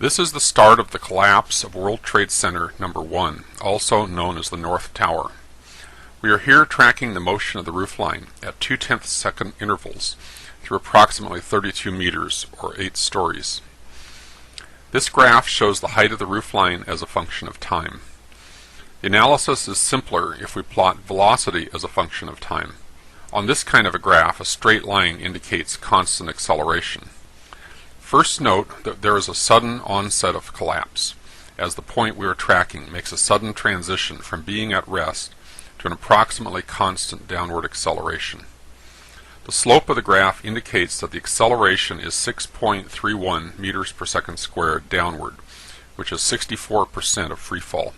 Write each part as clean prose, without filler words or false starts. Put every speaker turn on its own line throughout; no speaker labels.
This is the start of the collapse of World Trade Center Number 1, also known as the North Tower. We are here tracking the motion of the roofline at 0.2 second intervals through approximately 32 meters, or 8 stories. This graph shows the height of the roofline as a function of time. The analysis is simpler if we plot velocity as a function of time. On this kind of a graph, a straight line indicates constant acceleration. First note that there is a sudden onset of collapse, as the point we are tracking makes a sudden transition from being at rest to an approximately constant downward acceleration. The slope of the graph indicates that the acceleration is 6.31 meters per second squared downward, which is 64% of free fall.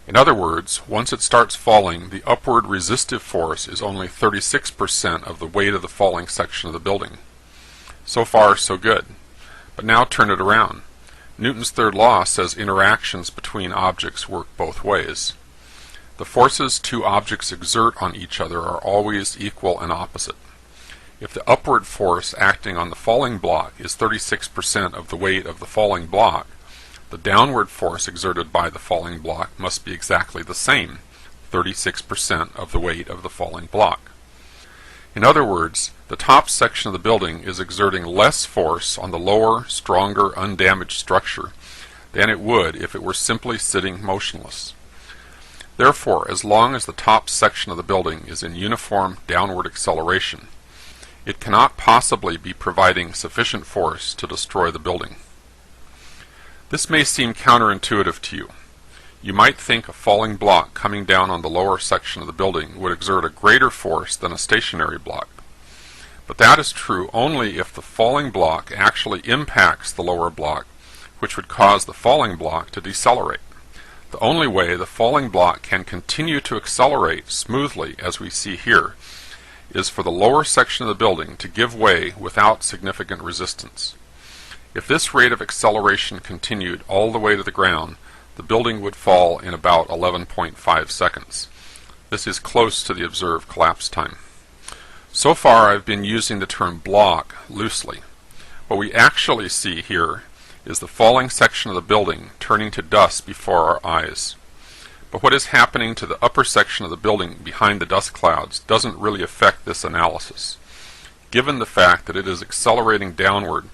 In other words, once it starts falling, the upward resistive force is only 36% of the weight of the falling section of the building. So far, so good. But now turn it around. Newton's third law says interactions between objects work both ways. The forces two objects exert on each other are always equal and opposite. If the upward force acting on the falling block is 36% of the weight of the falling block, the downward force exerted by the falling block must be exactly the same, 36% of the weight of the falling block. In other words, the top section of the building is exerting less force on the lower, stronger, undamaged structure than it would if it were simply sitting motionless. Therefore, as long as the top section of the building is in uniform downward acceleration, it cannot possibly be providing sufficient force to destroy the building. This may seem counterintuitive to you. You might think a falling block coming down on the lower section of the building would exert a greater force than a stationary block. But that is true only if the falling block actually impacts the lower block, which would cause the falling block to decelerate. The only way the falling block can continue to accelerate smoothly, as we see here, is for the lower section of the building to give way without significant resistance. If this rate of acceleration continued all the way to the ground, the building would fall in about 11.5 seconds. This is close to the observed collapse time. So far I've been using the term block loosely. What we actually see here is the falling section of the building turning to dust before our eyes. But what is happening to the upper section of the building behind the dust clouds doesn't really affect this analysis. Given the fact that it is accelerating downward,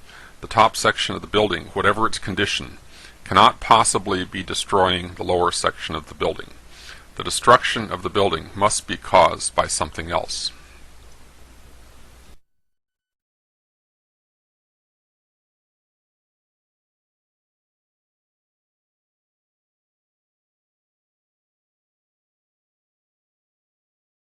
the top section of the building, whatever its condition, cannot possibly be destroying the lower section of the building. The destruction of the building must be caused by something else.